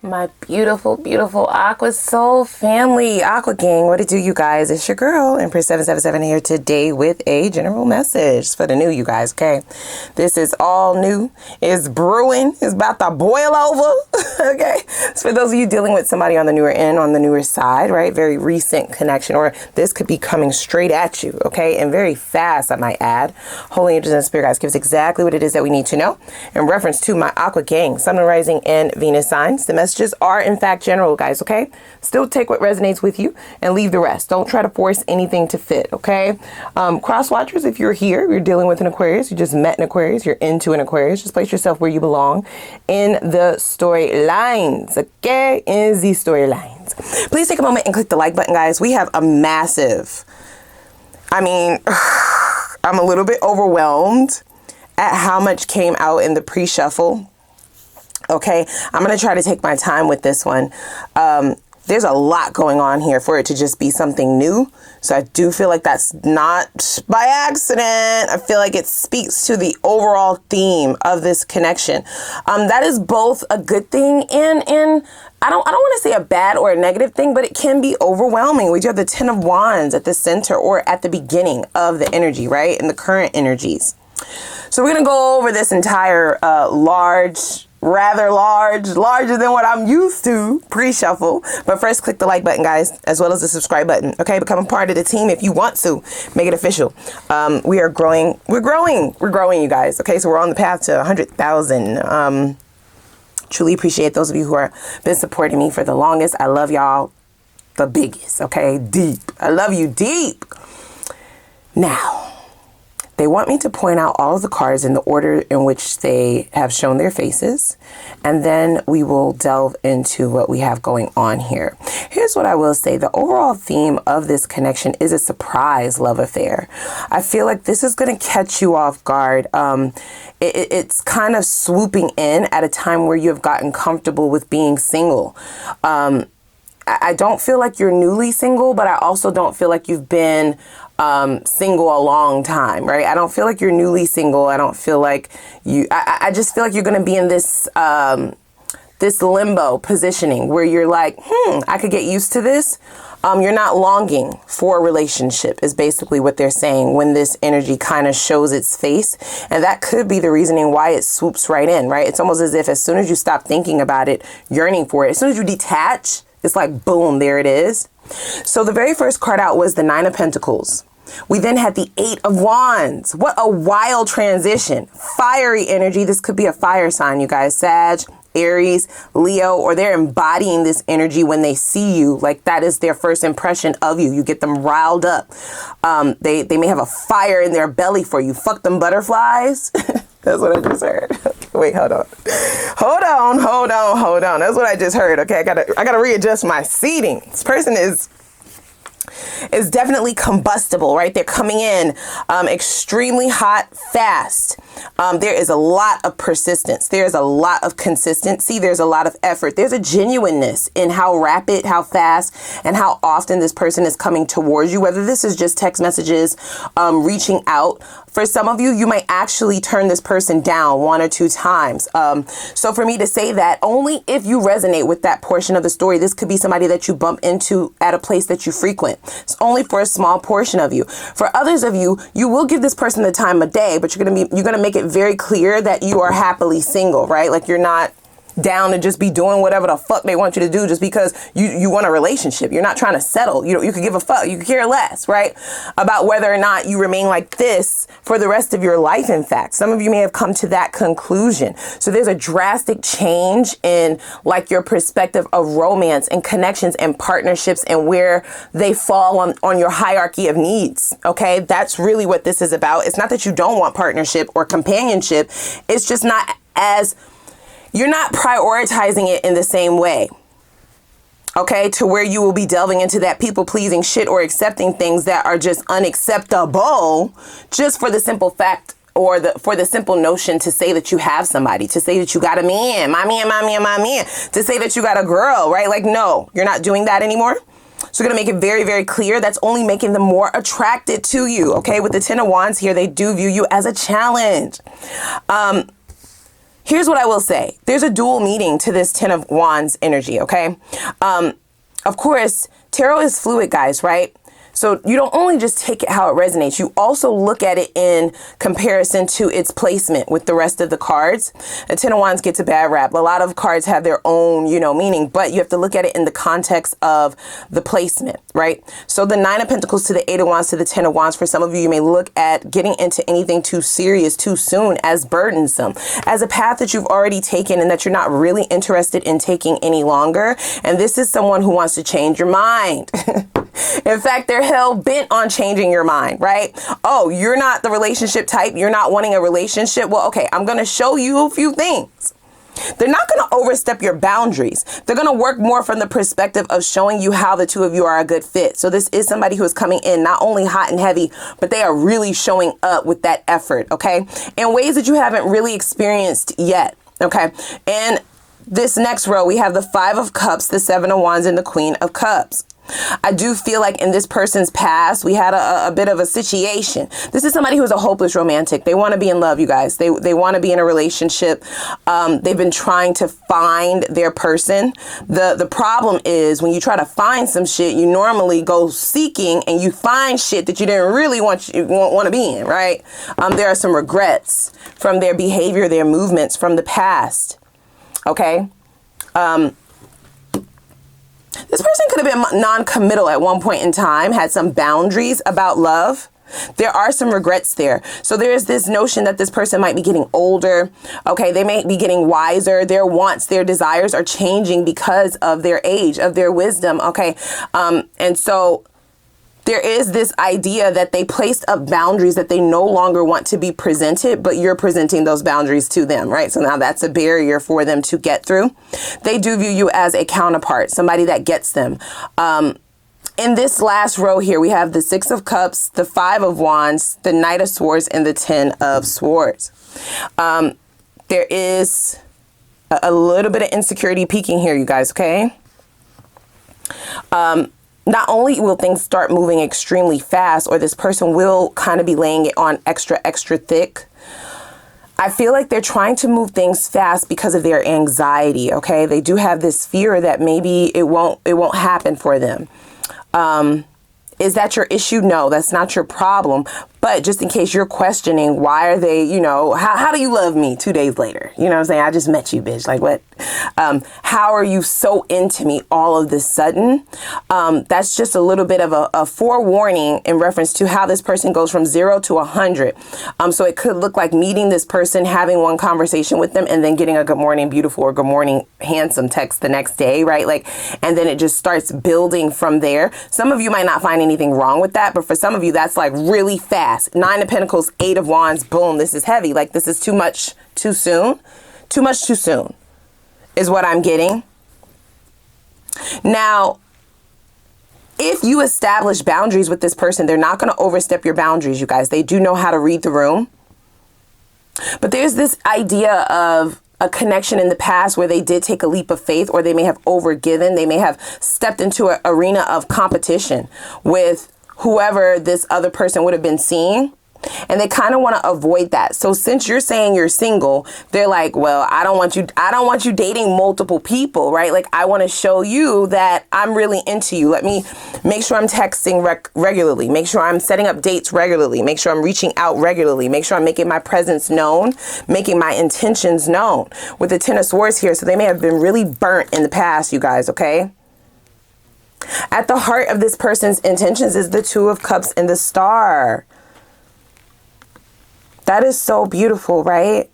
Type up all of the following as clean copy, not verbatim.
My beautiful, beautiful Aqua Soul family, Aqua Gang, what it do, you guys? It's your girl, Empress 777 here today with a general message for the new, you guys, okay? This is all new. It's brewing. It's about to boil over, okay? So for those of you dealing with somebody on the newer end, on the newer side, right? Very recent connection, or this could be coming straight at you, okay? And very fast, I might add. Holy Angels and Spirit Guides gives exactly what it is that we need to know in reference to my Aqua Gang, Sun, Rising, and Venus signs. The messages are in fact general, guys, okay? Still take what resonates with you and leave the rest. Don't try to force anything to fit, okay? Cross watchers, if you're here, you're dealing with an Aquarius, you just met an Aquarius, you're into an Aquarius, just place yourself where you belong in the storylines, okay? In the storylines. Please take a moment and click the like button, guys. We have a massive, I'm a little bit overwhelmed at how much came out in the pre-shuffle. Okay, I'm going to try to take my time with this one. There's a lot going on here for it to just be something new. So I do feel like that's not by accident. I feel like it speaks to the overall theme of this connection. That is both a good thing and I don't want to say a bad or a negative thing, but it can be overwhelming. We do have the 10 of Wands at the center or at the beginning of the energy, right? In the current energies. So we're going to go over this entire rather larger than what I'm used to pre-shuffle. But first, click the like button, guys, as well as the subscribe button. Okay, become a part of the team if you want to. Make it official. We are growing. We're growing, you guys. Okay, so we're on the path to 100,000. Truly appreciate those of you who have been supporting me for the longest. I love y'all the biggest. Okay, deep. I love you deep. Now, they want me to point out all of the cards in the order in which they have shown their faces, and then we will delve into what we have going on here. Here's what I will say. The overall theme of this connection is a surprise love affair. I feel like this is going to catch you off guard. It's kind of swooping in at a time where you have gotten comfortable with being single. I don't feel like you're newly single, but I also don't feel like you've been single a long time, right? I don't feel like you're newly single. I don't feel like I just feel like you're going to be in this this limbo positioning where you're like, I could get used to this. You're not longing for a relationship is basically what they're saying when this energy kind of shows its face. And that could be the reasoning why it swoops right in, right? It's almost as if as soon as you stop thinking about it, yearning for it, as soon as you detach, it's like, boom, there it is. So the very first card out was the 9 of Pentacles. We then had the 8 of Wands. What a wild transition. Fiery energy. This could be a fire sign, you guys. Sag, Aries, Leo, or they're embodying this energy when they see you. Like that is their first impression of you. You get them riled up. They may have a fire in their belly for you. Fuck them butterflies. That's what I just heard. Wait, hold on. That's what I just heard. Okay, I gotta readjust my seating. This person is definitely combustible, right? They're coming in extremely hot, fast. There is a lot of persistence. There's a lot of consistency. There's a lot of effort. There's a genuineness in how rapid, how fast, and how often this person is coming towards you, whether this is just text messages, reaching out. For some of you, you might actually turn this person down 1 or 2 times. So for me to say that, only if you resonate with that portion of the story, this could be somebody that you bump into at a place that you frequent. It's only for a small portion of you. For others of you, you will give this person the time of day, but you're gonna make it very clear that you are happily single, right? Like you're not down to just be doing whatever the fuck they want you to do just because you want a relationship. You're not trying to settle. You could give a fuck. You could care less, right? About whether or not you remain like this for the rest of your life. In fact, some of you may have come to that conclusion. So there's a drastic change in like your perspective of romance and connections and partnerships and where they fall on your hierarchy of needs. Okay. That's really what this is about. It's not that you don't want partnership or companionship. It's just not as you're not prioritizing it in the same way, okay, to where you will be delving into that people-pleasing shit or accepting things that are just unacceptable just for the simple fact or for the simple notion to say that you have somebody, to say that you got a man, my man, to say that you got a girl, right? Like, no, you're not doing that anymore. So we're going to make it very, very clear. That's only making them more attracted to you, okay? With the 10 of Wands here, they do view you as a challenge. here's what I will say. There's a dual meaning to this Ten of Wands energy, okay? Of course, tarot is fluid, guys, right? So you don't only just take it how it resonates, you also look at it in comparison to its placement with the rest of the cards. The Ten of Wands gets a bad rap. A lot of cards have their own, you know, meaning, but you have to look at it in the context of the placement, right? So the Nine of Pentacles to the Eight of Wands to the Ten of Wands, for some of you, you may look at getting into anything too serious too soon as burdensome, as a path that you've already taken and that you're not really interested in taking any longer. And this is someone who wants to change your mind. In fact, they're hell bent on changing your mind, right? Oh, you're not the relationship type. You're not wanting a relationship. Well, okay, I'm going to show you a few things. They're not going to overstep your boundaries. They're going to work more from the perspective of showing you how the two of you are a good fit. So this is somebody who is coming in not only hot and heavy, but they are really showing up with that effort, okay? In ways that you haven't really experienced yet, okay? And this next row, we have the Five of Cups, the Seven of Wands, and the Queen of Cups. I do feel like in this person's past, we had a bit of a situation. This is somebody who's a hopeless romantic. They want to be in love, you guys. They want to be in a relationship. They've been trying to find their person. The problem is when you try to find some shit, you normally go seeking and you find shit that you didn't really want to be in, right? There are some regrets from their behavior, their movements from the past. Okay? This person could have been non-committal at one point in time, had some boundaries about love. There are some regrets there. So there's this notion that this person might be getting older. Okay, they may be getting wiser. Their wants, their desires are changing because of their age, of their wisdom. Okay, and so there is this idea that they placed up boundaries that they no longer want to be presented, but you're presenting those boundaries to them, right? So now that's a barrier for them to get through. They do view you as a counterpart, somebody that gets them. In this last row here, we have the Six of Cups, the Five of Wands, the Knight of Swords, and the Ten of Swords. There is a little bit of insecurity peeking here, you guys, okay? Not only will things start moving extremely fast, or this person will kind of be laying it on extra thick, I feel like they're trying to move things fast because of their anxiety, okay? They do have this fear that maybe it won't happen for them. Is that your issue? No, that's not your problem. But just in case you're questioning, why are they, you know, how do you love me 2 days later? You know what I'm saying? I just met you, bitch. Like what? How are you so into me all of this sudden? That's just a little bit of a forewarning in reference to how this person goes from 0 to 100. So it could look like meeting this person, having one conversation with them, and then getting a good morning, beautiful, or good morning, handsome text the next day, right? Like, and then it just starts building from there. Some of you might not find anything wrong with that, but for some of you, that's like really fast. Nine of Pentacles, Eight of Wands, boom, this is heavy. Like this is too much too soon. Too much too soon is what I'm getting. Now, if you establish boundaries with this person, they're not going to overstep your boundaries, you guys. They do know how to read the room. But there's this idea of a connection in the past where they did take a leap of faith, or they may have overgiven. They may have stepped into an arena of competition with whoever this other person would have been seeing. And they kind of want to avoid that. So since you're saying you're single, they're like, well, I don't want you dating multiple people, right? Like, I want to show you that I'm really into you. Let me make sure I'm texting regularly. Make sure I'm setting up dates regularly. Make sure I'm reaching out regularly. Make sure I'm making my presence known, making my intentions known. With the Ten of Swords here, so they may have been really burnt in the past, you guys, okay? At the heart of this person's intentions is the Two of Cups and the Star. That is so beautiful, right?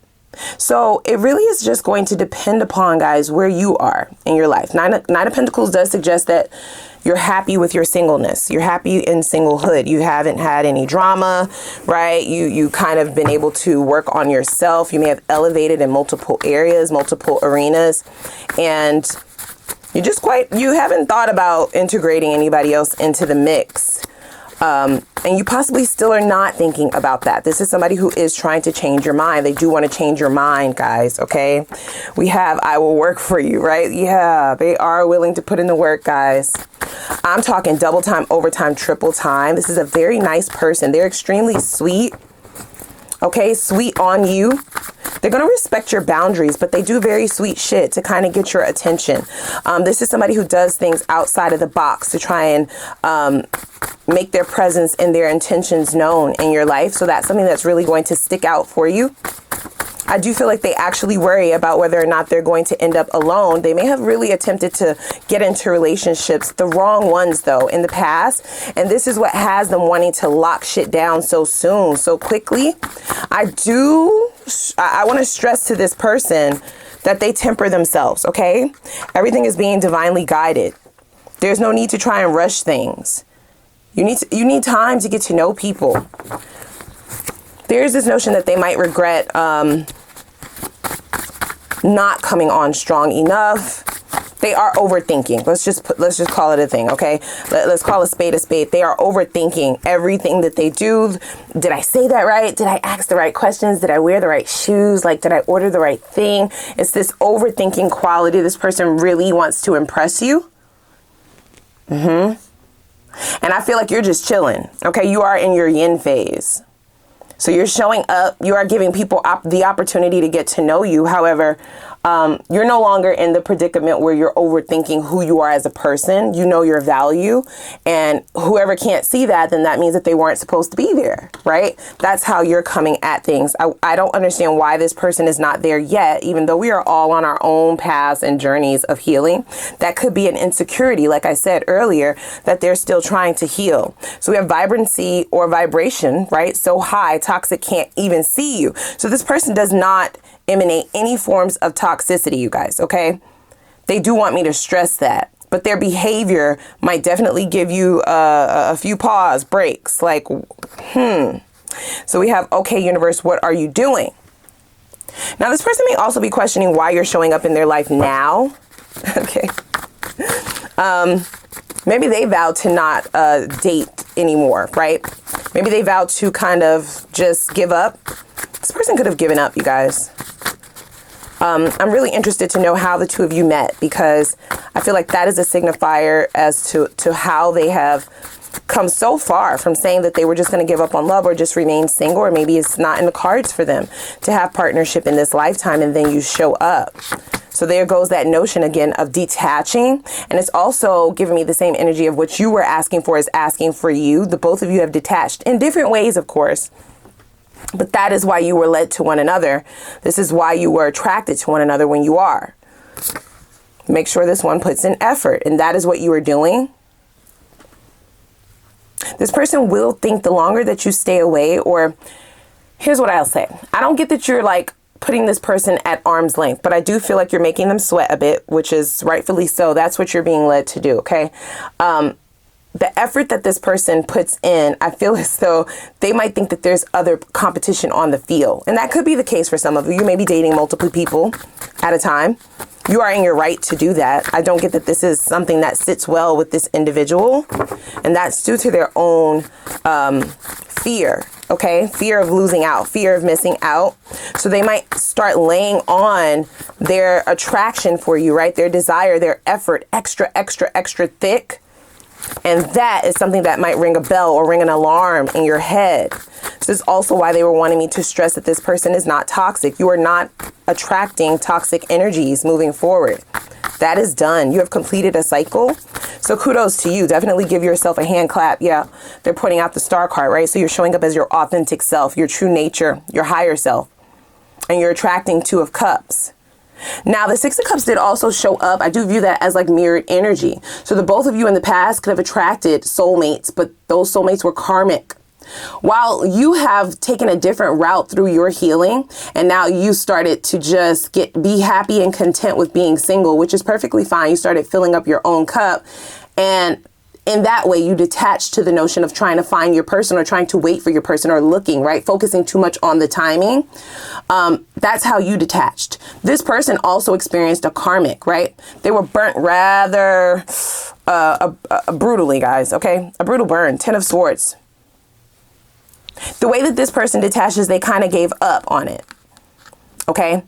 So it really is just going to depend upon, guys, where you are in your life. Nine of Pentacles does suggest that you're happy with your singleness. You're happy in singlehood. You haven't had any drama, right? You kind of been able to work on yourself. You may have elevated in multiple areas, multiple arenas, and you haven't thought about integrating anybody else into the mix. And you possibly still are not thinking about that. This is somebody who is trying to change your mind. They do want to change your mind, guys, okay? We have, I will work for you, right? Yeah, they are willing to put in the work, guys. I'm talking double time, overtime, triple time. This is a very nice person. They're extremely sweet. Okay, sweet on you. They're going to respect your boundaries, but they do very sweet shit to kind of get your attention. This is somebody who does things outside of the box to try and make their presence and their intentions known in your life. So that's something that's really going to stick out for you. I do feel like they actually worry about whether or not they're going to end up alone. They may have really attempted to get into relationships, the wrong ones though, in the past. And this is what has them wanting to lock shit down so soon, so quickly. I want to stress to this person that they temper themselves, okay? Everything is being divinely guided. There's no need to try and rush things. You need time to get to know people. There's this notion that they might regret not coming on strong enough. They are overthinking. Let's just call it a thing, okay? Let's call a spade a spade. They are overthinking everything that they do. Did I say that right? Did I ask the right questions? Did I wear the right shoes? Like, did I order the right thing? It's this overthinking quality. This person really wants to impress you. And I feel like you're just chilling, okay? You are in your yin phase. So you're showing up, you are giving people the opportunity to get to know you. However, you're no longer in the predicament where you're overthinking who you are as a person. You know your value, and whoever can't see that, then that means that they weren't supposed to be there, right? That's how you're coming at things. I don't understand why this person is not there yet, even though we are all on our own paths and journeys of healing. That could be an insecurity, like I said earlier, that they're still trying to heal. So we have vibrancy or vibration, right? So high, toxic can't even see you. So this person does not emanate any forms of toxicity, you guys, okay? They do want me to stress that, but their behavior might definitely give you a few pause breaks, like, So we have, okay, universe, what are you doing? Now, this person may also be questioning why you're showing up in their life now, okay? Maybe they vowed to not date anymore, right? Maybe they vowed to kind of just give up. This person could have given up, you guys. I'm really interested to know how the two of you met, because I feel like that is a signifier as to how they have come so far from saying that they were just going to give up on love or just remain single, or maybe it's not in the cards for them to have partnership in this lifetime, and then you show up. So there goes that notion again of detaching. And it's also giving me the same energy of what you were asking for is asking for you. The both of you have detached in different ways, of course. But that is why you were led to one another. This is why you were attracted to one another when you are. Make sure this one puts in effort, and that is what you are doing. This person will think the longer that you stay away, or here's what I'll say. I don't get that you're like putting this person at arm's length, but I do feel like you're making them sweat a bit, which is rightfully so. That's what you're being led to do, okay? The effort that this person puts in, I feel as though they might think that there's other competition on the field. And that could be the case for some of you. You may be dating multiple people at a time. You are in your right to do that. I don't get that this is something that sits well with this individual. And that's due to their own fear, okay? Fear of losing out, fear of missing out. So they might start laying on their attraction for you, right? Their desire, their effort, extra, extra, extra thick. And that is something that might ring a bell or ring an alarm in your head. This is also why they were wanting me to stress that this person is not toxic. You are not attracting toxic energies moving forward. That is done. You have completed a cycle. So kudos to you. Definitely give yourself a hand clap. Yeah, they're pointing out the star card, right? So you're showing up as your authentic self, your true nature, your higher self. And you're attracting Two of Cups. Now, the Six of Cups did also show up. I do view that as like mirrored energy. So the both of you in the past could have attracted soulmates, but those soulmates were karmic. While you have taken a different route through your healing, and now you started to just be happy and content with being single, which is perfectly fine. You started filling up your own cup, and in that way, you detach to the notion of trying to find your person or trying to wait for your person or looking, right? Focusing too much on the timing. That's how you detached. This person also experienced a karmic, right? They were burnt rather brutally, guys, okay? A brutal burn, 10 of Swords. The way that this person detaches, they kind of gave up on it, okay?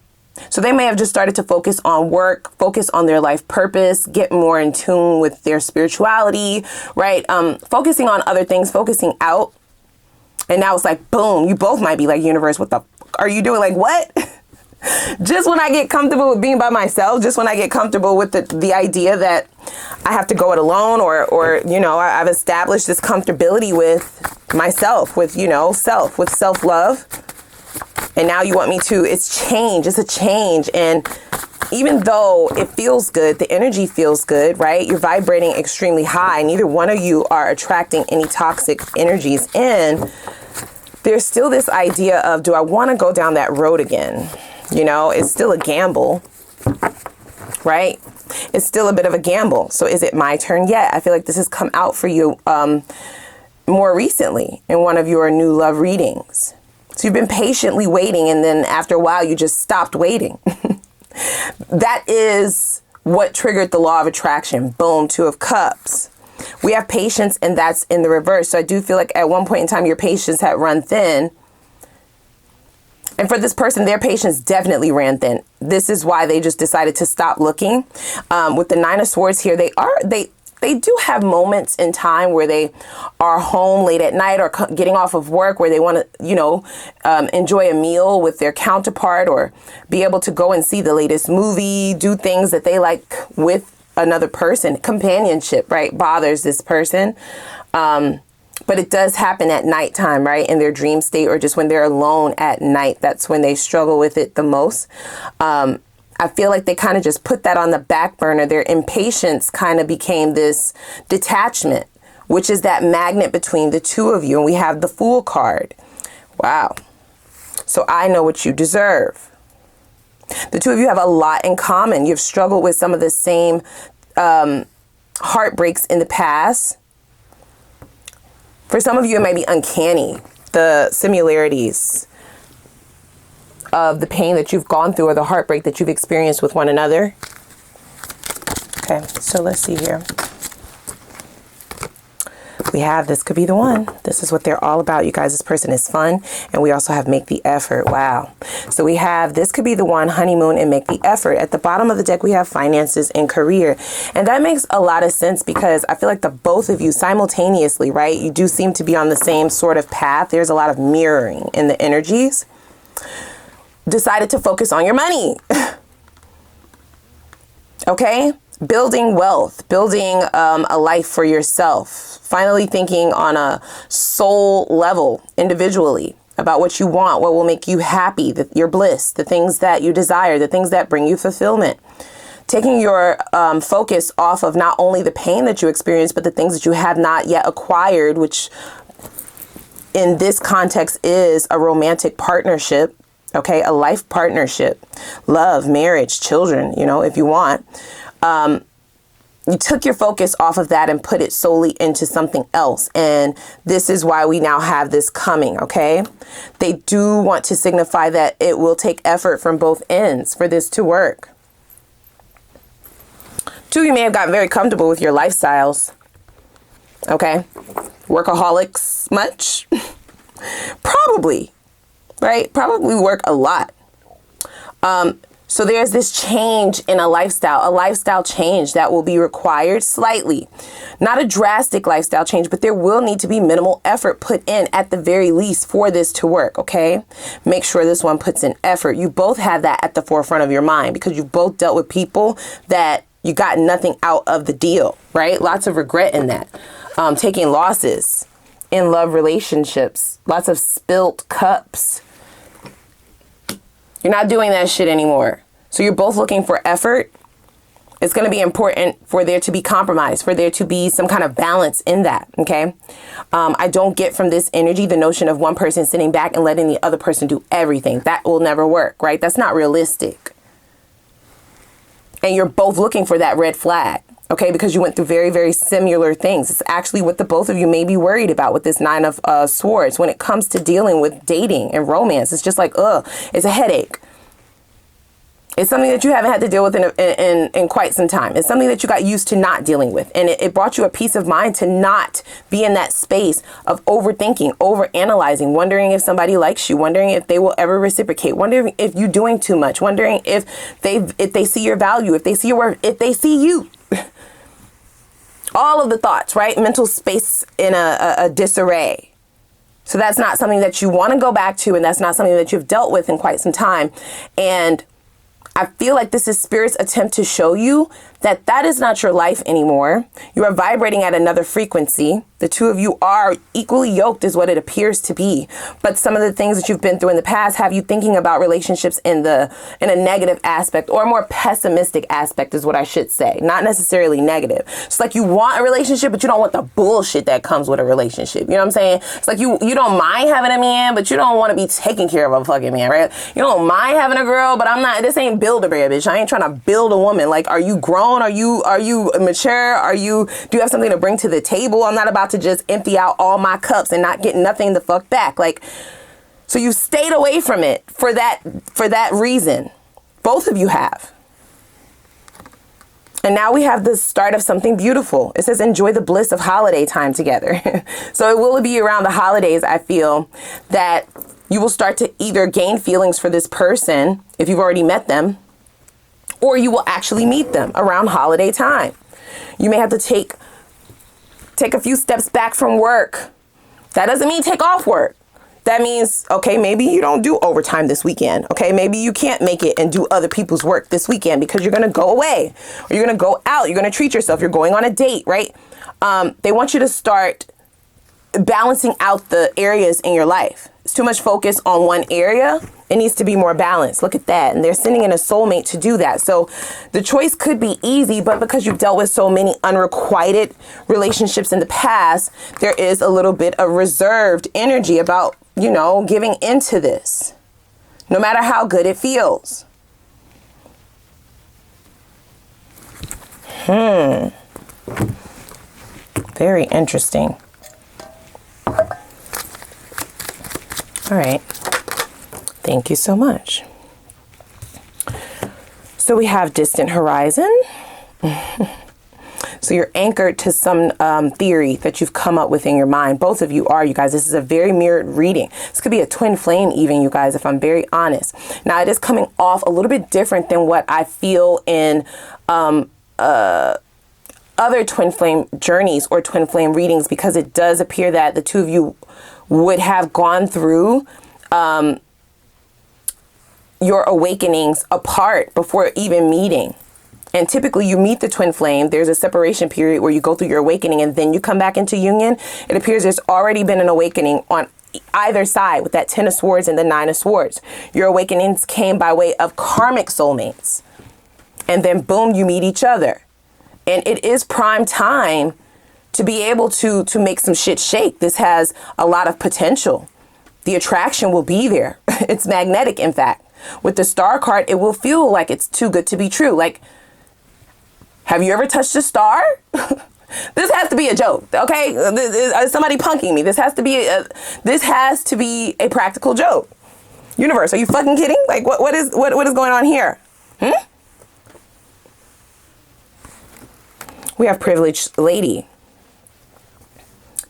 So they may have just started to focus on work, focus on their life purpose, get more in tune with their spirituality, right? Focusing on other things, focusing out. And now it's like, boom, you both might be like, universe, what the f are you doing? Like, what? Just when I get comfortable with being by myself, just when I get comfortable with the idea that I have to go it alone, or you know, I've established this comfortability with myself, with, you know, with self-love. And now you want me to, it's change, it's a change. And even though it feels good, the energy feels good, right? You're vibrating extremely high. Neither one of you are attracting any toxic energies in. There's still this idea of, do I want to go down that road again? You know, it's still a gamble, right? It's still a bit of a gamble. So is it my turn yet? I feel like this has come out for you more recently in one of your new love readings. So you've been patiently waiting, and then after a while, you just stopped waiting. That is what triggered the law of attraction. Boom, 2 of Cups. We have patience, and that's in the reverse. So I do feel like at one point in time, your patience had run thin. And for this person, their patience definitely ran thin. This is why they just decided to stop looking. With the 9 of Swords here, they do have moments in time where they are home late at night or getting off of work, where they want to, you know, enjoy a meal with their counterpart, or be able to go and see the latest movie, do things that they like with another person. Companionship, right, bothers this person. But it does happen at nighttime, right, in their dream state, or just when they're alone at night. That's when they struggle with it the most. I feel like they kind of just put that on the back burner. Their impatience kind of became this detachment, which is that magnet between the two of you. And we have the Fool card. Wow. So I know what you deserve. The two of you have a lot in common. You've struggled with some of the same heartbreaks in the past. For some of you, it might be uncanny, the similarities of the pain that you've gone through, or the heartbreak that you've experienced with one another. Okay, so let's see here. We have, this could be the one. This is what they're all about, you guys. This person is fun. And we also have make the effort. Wow. So we have, this could be the one, honeymoon and make the effort. At the bottom of the deck, we have finances and career. And that makes a lot of sense, because I feel like the both of you simultaneously, right? You do seem to be on the same sort of path. There's a lot of mirroring in the energies. Decided to focus on your money. Okay? Building wealth, building a life for yourself. Finally thinking on a soul level, individually, about what you want, what will make you happy, your bliss, the things that you desire, the things that bring you fulfillment. Taking your focus off of not only the pain that you experience, but the things that you have not yet acquired, which in this context is a romantic partnership. Okay, a life partnership, love, marriage, children, you know, if you want. You took your focus off of that and put it solely into something else. And this is why we now have this coming, okay? They do want to signify that it will take effort from both ends for this to work. Two of you may have gotten very comfortable with your lifestyles, okay? Workaholics much? Probably. Right? Probably work a lot. So there's this change in a lifestyle change that will be required slightly. Not a drastic lifestyle change, but there will need to be minimal effort put in at the very least for this to work, okay? Make sure this one puts in effort. You both have that at the forefront of your mind, because you both dealt with people that you got nothing out of the deal, right? Lots of regret in that. Taking losses in love relationships. Lots of spilt cups. You're not doing that shit anymore. So you're both looking for effort. It's going to be important for there to be compromise, for there to be some kind of balance in that, okay? I don't get from this energy the notion of one person sitting back and letting the other person do everything. That will never work, right? That's not realistic. And you're both looking for that red flag, okay? Because you went through very, very similar things. It's actually what the both of you may be worried about with this 9 of Swords. When it comes to dealing with dating and romance, it's just like, it's a headache. It's something that you haven't had to deal with in quite some time. It's something that you got used to not dealing with. And it brought you a peace of mind to not be in that space of overthinking, overanalyzing, wondering if somebody likes you, wondering if they will ever reciprocate, wondering if you're doing too much, wondering if they see your value, if they see your worth, if they see you. All of the thoughts, right? Mental space in a disarray. So that's not something that you want to go back to, and that's not something that you've dealt with in quite some time. And I feel like this is Spirit's attempt to show you that that is not your life anymore. You are vibrating at another frequency. The two of you are equally yoked is what it appears to be. But some of the things that you've been through in the past have you thinking about relationships in a negative aspect, or a more pessimistic aspect is what I should say. Not necessarily negative. It's like you want a relationship, but you don't want the bullshit that comes with a relationship. You know what I'm saying? It's like you don't mind having a man, but you don't want to be taking care of a fucking man, right? You don't mind having a girl, but this ain't Build-A-Bear, bitch. I ain't trying to build a woman. Like, are you grown? Are you mature? Do you have something to bring to the table? I'm not about to just empty out all my cups and not get nothing the fuck back. Like, so you stayed away from it for that reason. Both of you have. And now we have the start of something beautiful. It says, enjoy the bliss of holiday time together. So it will be around the holidays, I feel, that you will start to either gain feelings for this person if you've already met them, or you will actually meet them around holiday time. You may have to take a few steps back from work. That doesn't mean take off work. That means, okay, maybe you don't do overtime this weekend. Okay, maybe you can't make it and do other people's work this weekend because you're going to go away, or you're going to go out. You're going to treat yourself. You're going on a date, right? They want you to start balancing out the areas in your life. It's too much focus on one area. It needs to be more balanced. Look at that. And they're sending in a soulmate to do that. So the choice could be easy, but because you've dealt with so many unrequited relationships in the past, there is a little bit of reserved energy about, giving into this, no matter how good it feels. Very interesting. All right. Thank you so much. So we have distant horizon. So you're anchored to some theory that you've come up with in your mind. Both of you are, you guys. This is a very mirrored reading. This could be a twin flame even, you guys, if I'm very honest. Now, it is coming off a little bit different than what I feel in other twin flame journeys or twin flame readings, because it does appear that the two of you would have gone through your awakenings apart before even meeting. And typically you meet the twin flame, there's a separation period where you go through your awakening and then you come back into union. It appears there's already been an awakening on either side with that 10 of Swords and the 9 of Swords. Your awakenings came by way of karmic soulmates. And then boom, you meet each other. And it is prime time to be able to make some shit shake. This has a lot of potential. The attraction will be there. It's magnetic, in fact. With the Star card, it will feel like it's too good to be true. Like, have you ever touched a star? This has to be a joke, okay? Somebody punking me. This has to be a practical joke. Universe, are you fucking kidding? Like, what is going on here? We have privileged lady.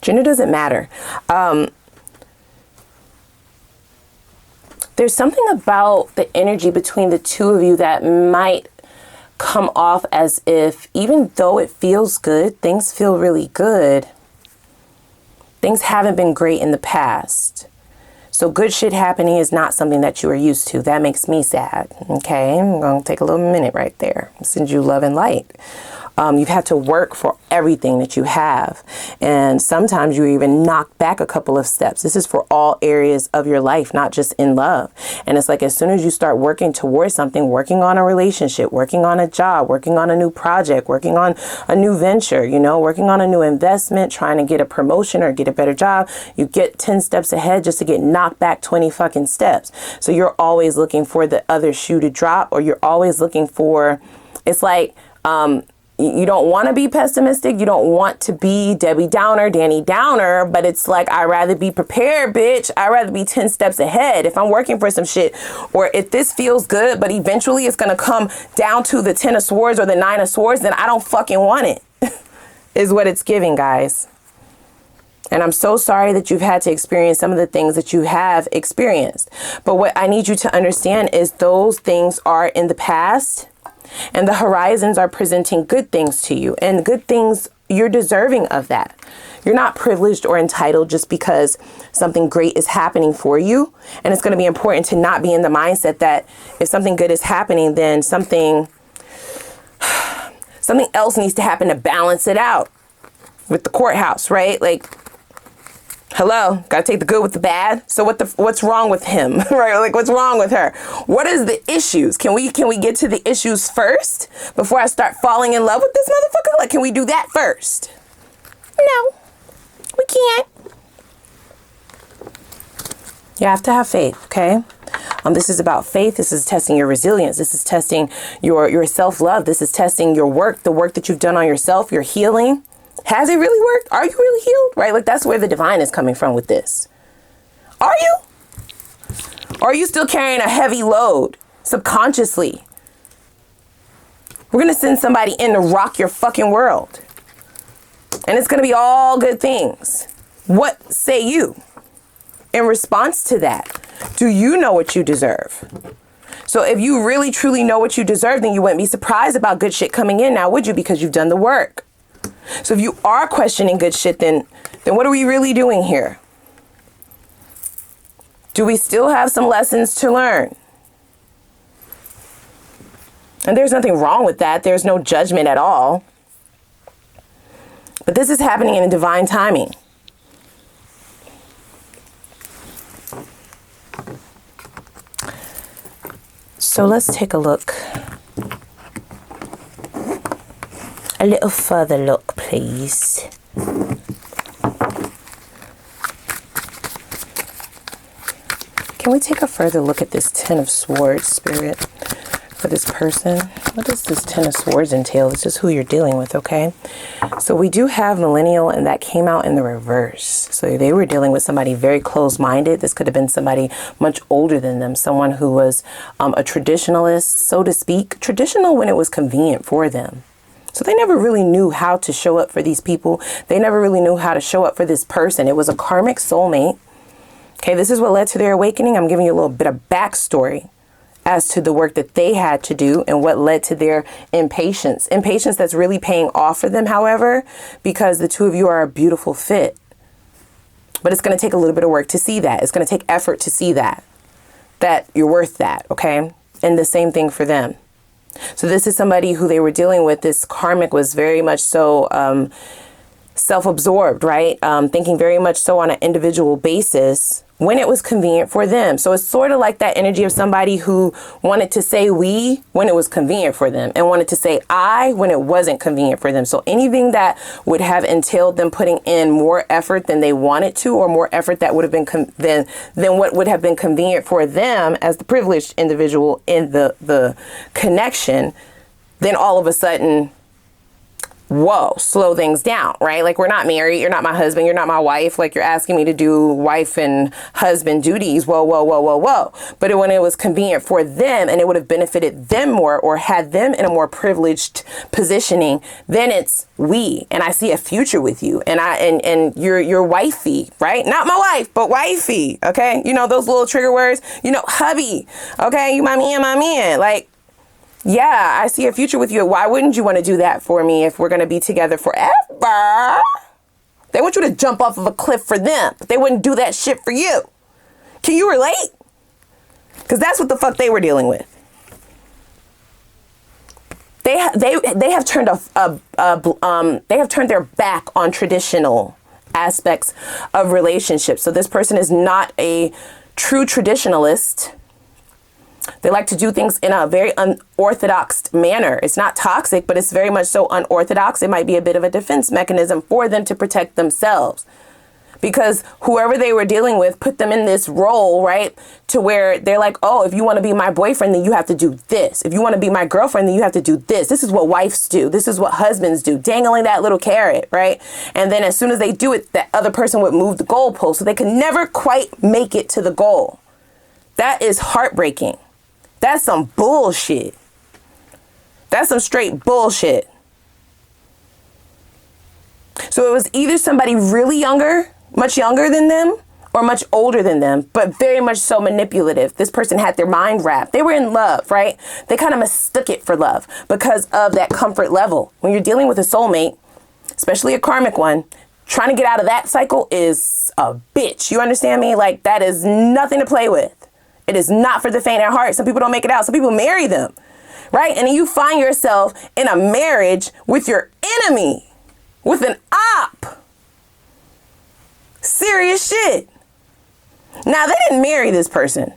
Gender doesn't matter. There's something about the energy between the two of you that might come off as if, even though it feels good, things feel really good, things haven't been great in the past. So good shit happening is not something that you are used to. That makes me sad. Okay, I'm going to take a little minute right there. Send you love and light. You've had to work for everything that you have. And sometimes you even knock back a couple of steps. This is for all areas of your life, not just in love. And it's like, as soon as you start working towards something, working on a relationship, working on a job, working on a new project, working on a new venture, working on a new investment, trying to get a promotion or get a better job, you get 10 steps ahead just to get knocked back 20 fucking steps. So you're always looking for the other shoe to drop, or you're always looking for, it's like, you don't want to be pessimistic. You don't want to be Debbie Downer, Danny Downer, but it's like, I'd rather be prepared, bitch. I'd rather be 10 steps ahead. If I'm working for some shit, or if this feels good, but eventually it's going to come down to the 10 of Swords or the 9 of Swords, then I don't fucking want it, is what it's giving, guys. And I'm so sorry that you've had to experience some of the things that you have experienced. But what I need you to understand is those things are in the past. And the horizons are presenting good things to you. And good things you're deserving of that. You're not privileged or entitled just because something great is happening for you. And it's going to be important to not be in the mindset that if something good is happening, then something else needs to happen to balance it out with the courthouse, right? Like, hello, gotta take the good with the bad. So what's wrong with him, right? Like, what's wrong with her? What is the issues? Can we get to the issues first before I start falling in love with this motherfucker? Like, can we do that first? No, we can't. You have to have faith, okay? This is about faith. This is testing your resilience. This is testing your self-love. This is testing your work, the work that you've done on yourself, your healing. Has it really worked? Are you really healed? Right? Like, that's where the divine is coming from with this. Are you? Or are you still carrying a heavy load subconsciously? We're going to send somebody in to rock your fucking world. And it's going to be all good things. What say you in response to that? Do you know what you deserve? So if you really truly know what you deserve, then you wouldn't be surprised about good shit coming in now, would you? Because you've done the work. So if you are questioning good shit, then what are we really doing here? Do we still have some lessons to learn? And there's nothing wrong with that. There's no judgment at all. But this is happening in divine timing. So let's take a look. A little further look, please. Can we take a further look at this Ten of Swords, Spirit, for this person? What does this Ten of Swords entail? This is who you're dealing with, okay? So we do have millennial, and that came out in the reverse. So they were dealing with somebody very close-minded. This could have been somebody much older than them, someone who was a traditionalist, so to speak, traditional when it was convenient for them. So they never really knew how to show up for these people. They never really knew how to show up for this person. It was a karmic soulmate. Okay, this is what led to their awakening. I'm giving you a little bit of backstory as to the work that they had to do and what led to their impatience. Impatience that's really paying off for them, however, because the two of you are a beautiful fit. But it's going to take a little bit of work to see that. It's going to take effort to see that you're worth that, okay? And the same thing for them. So this is somebody who they were dealing with. This karmic was very much so self-absorbed, right? Thinking very much so on an individual basis when it was convenient for them. So it's sort of like that energy of somebody who wanted to say we when it was convenient for them and wanted to say I when it wasn't convenient for them. So anything that would have entailed them putting in more effort than they wanted to, or more effort that would have been than what would have been convenient for them as the privileged individual in the connection, then all of a sudden, whoa, slow things down, right? Like, we're not married. You're not my husband. You're not my wife. Like, you're asking me to do wife and husband duties. Whoa, whoa, whoa, whoa, whoa. But when it was convenient for them and it would have benefited them more or had them in a more privileged positioning, then it's we. And I see a future with you. And you're wifey, right? Not my wife, but wifey. Okay. You know, those little trigger words, you know, hubby. Okay. You my man. Like, yeah, I see a future with you. Why wouldn't you want to do that for me if we're going to be together forever? They want you to jump off of a cliff for them, but they wouldn't do that shit for you. Can you relate? Because that's what the fuck they were dealing with. They have turned they have turned their back on traditional aspects of relationships. So this person is not a true traditionalist. They like to do things in a very unorthodox manner. It's not toxic, but it's very much so unorthodox. It might be a bit of a defense mechanism for them to protect themselves. Because whoever they were dealing with put them in this role, right? To where they're like, oh, if you want to be my boyfriend, then you have to do this. If you want to be my girlfriend, then you have to do this. This is what wives do. This is what husbands do. Dangling that little carrot, right? And then as soon as they do it, that other person would move the goalpost. So they can never quite make it to the goal. That is heartbreaking. That's some bullshit. That's some straight bullshit. So it was either somebody really younger, much younger than them, or much older than them, but very much so manipulative. This person had their mind wrapped. They were in love, right? They kind of mistook it for love because of that comfort level. When you're dealing with a soulmate, especially a karmic one, trying to get out of that cycle is a bitch. You understand me? Like, that is nothing to play with. It is not for the faint at heart. Some people don't make it out. Some people marry them, right? And then you find yourself in a marriage with your enemy, with an op. Serious shit. Now, they didn't marry this person.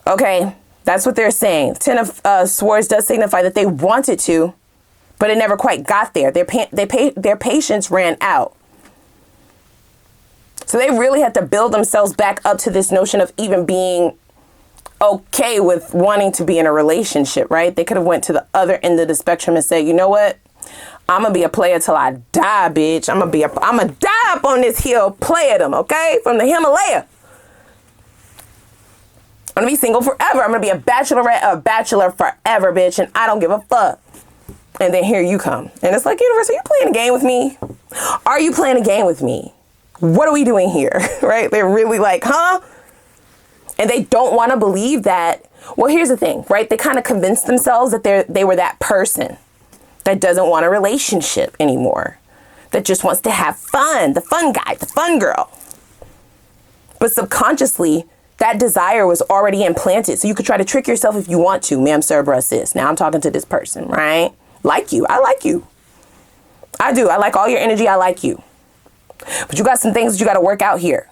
Okay, that's what they're saying. Ten of Swords does signify that they wanted to, but it never quite got there. Their patience ran out. So they really had to build themselves back up to this notion of even being okay with wanting to be in a relationship, right? They could have went to the other end of the spectrum and said, you know what? I'm going to be a player till I die, bitch. I'm going to die up on this hill, play at them, okay? From the Himalaya. I'm going to be single forever. I'm going to be a bachelorette, a bachelor forever, bitch. And I don't give a fuck. And then here you come. And it's like, universe, are you playing a game with me? Are you playing a game with me? What are we doing here? Right? They're really like, huh? And they don't want to believe that. Well, here's the thing, right? They kind of convinced themselves that they were that person that doesn't want a relationship anymore, that just wants to have fun, the fun guy, the fun girl. But subconsciously, that desire was already implanted. So you could try to trick yourself if you want to, ma'am, sir, bruh, sis. Now I'm talking to this person, right? Like you. I like you. I do. I like all your energy. I like you. But you got some things that you got to work out here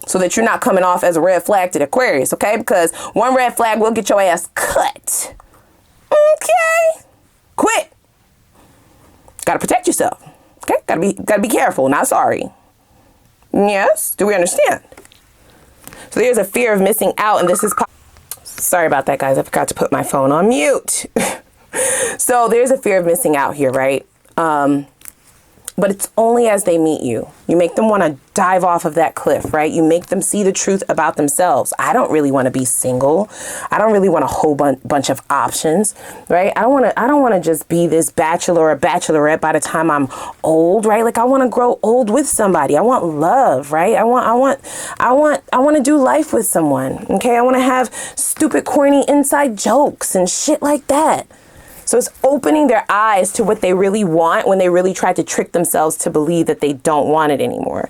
so that you're not coming off as a red flag to the Aquarius, okay? Because one red flag will get your ass cut. Okay. Quit. Got to protect yourself. Okay? Got to be careful. Not sorry. Yes? Do we understand? So there's a fear of missing out, and this is... Sorry about that, guys. I forgot to put my phone on mute. So there's a fear of missing out here, right? But it's only as they meet you. You make them want to dive off of that cliff, right? You make them see the truth about themselves. I don't really want to be single. I don't really want a whole bunch of options, right? I don't want to just be this bachelor or bachelorette by the time I'm old, right? Like, I want to grow old with somebody. I want love, right? I want to do life with someone. Okay? I want to have stupid, corny inside jokes and shit like that. So it's opening their eyes to what they really want when they really try to trick themselves to believe that they don't want it anymore.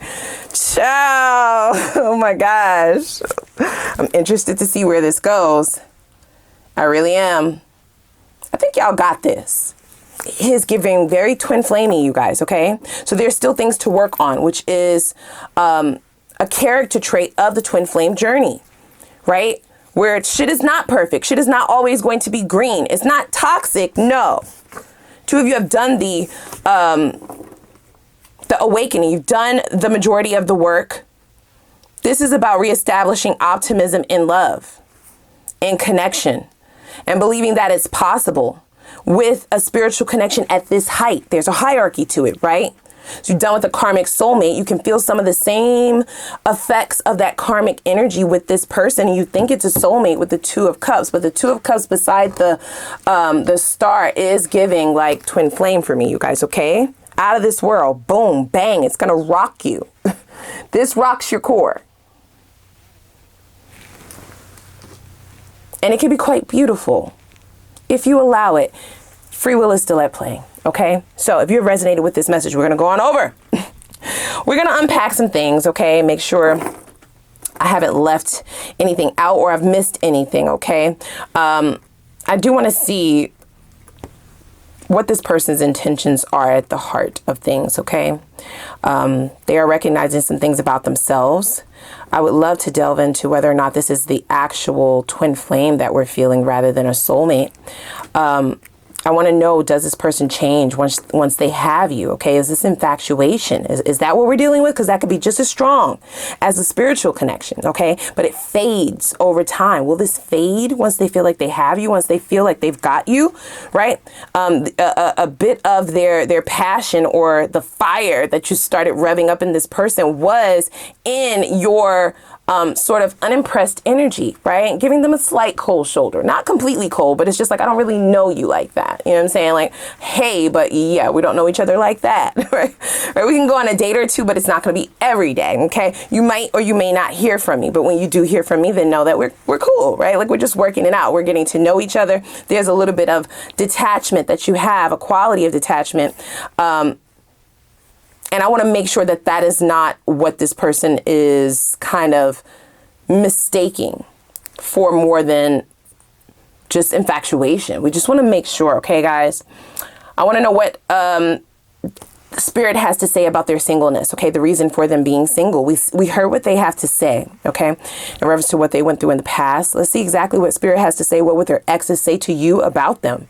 Ciao. Oh my gosh. I'm interested to see where this goes. I really am. I think y'all got this. It is giving very twin flamey, you guys, okay? So there's still things to work on, which is a character trait of the twin flame journey, right? Where shit is not perfect. Shit is not always going to be green. It's not toxic. No. Two of you have done the awakening. You've done the majority of the work. This is about reestablishing optimism in love, in connection, and believing that it's possible with a spiritual connection at this height. There's a hierarchy to it, right? So you're done with a karmic soulmate. You can feel some of the same effects of that karmic energy with this person. And you think it's a soulmate with the Two of Cups, but the Two of Cups beside the star is giving like twin flame for me, you guys, okay? Out of this world, boom, bang, it's going to rock you. This rocks your core. And it can be quite beautiful if you allow it. Free will is still at play. Okay, so if you've resonated with this message, we're going to go on over. We're going to unpack some things, okay? Make sure I haven't left anything out or I've missed anything, okay? I do want to see what this person's intentions are at the heart of things, okay? They are recognizing some things about themselves. I would love to delve into whether or not this is the actual twin flame that we're feeling rather than a soulmate. I want to know, does this person change once they have you? Okay, is this infatuation? Is that what we're dealing with? Because that could be just as strong as a spiritual connection, okay? But it fades over time. Will this fade once they feel like they have you, once they feel like they've got you, right? A bit of their passion or the fire that you started revving up in this person was in your sort of unimpressed energy, right? Giving them a slight cold shoulder, not completely cold, but it's just like, I don't really know you like that. You know what I'm saying? Like, hey, but yeah, we don't know each other like that, right? Right? We can go on a date or two, but it's not going to be every day. Okay. You might, or you may not hear from me, but when you do hear from me, then know that we're cool, right? Like, we're just working it out. We're getting to know each other. There's a little bit of detachment that you have, a quality of detachment, And I want to make sure that that is not what this person is kind of mistaking for more than just infatuation. We just want to make sure, okay, guys? I want to know what Spirit has to say about their singleness, okay? The reason for them being single. We heard what they have to say, okay? In reference to what they went through in the past. Let's see exactly what Spirit has to say. What would their exes say to you about them?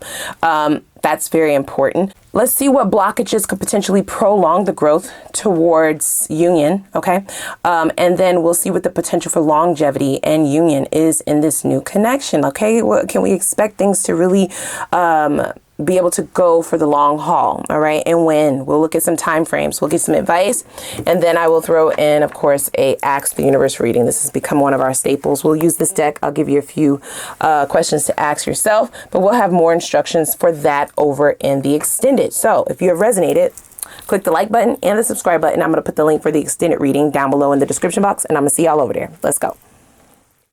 That's very important. Let's see what blockages could potentially prolong the growth towards union, okay? And then we'll see what the potential for longevity and union is in this new connection, okay? What can we expect things to really be able to go for the long haul, all right? And when? We'll look at some time frames. We'll get some advice, and then I will throw in, of course, a Ask the Universe reading. This has become one of our staples. We'll use this deck. I'll give you a few questions to ask yourself, but we'll have more instructions for that over in the extended. So if you have resonated, click the like button and the subscribe button. I'm going to put the link for the extended reading down below in the description box, and I'm going to see y'all over there. Let's go.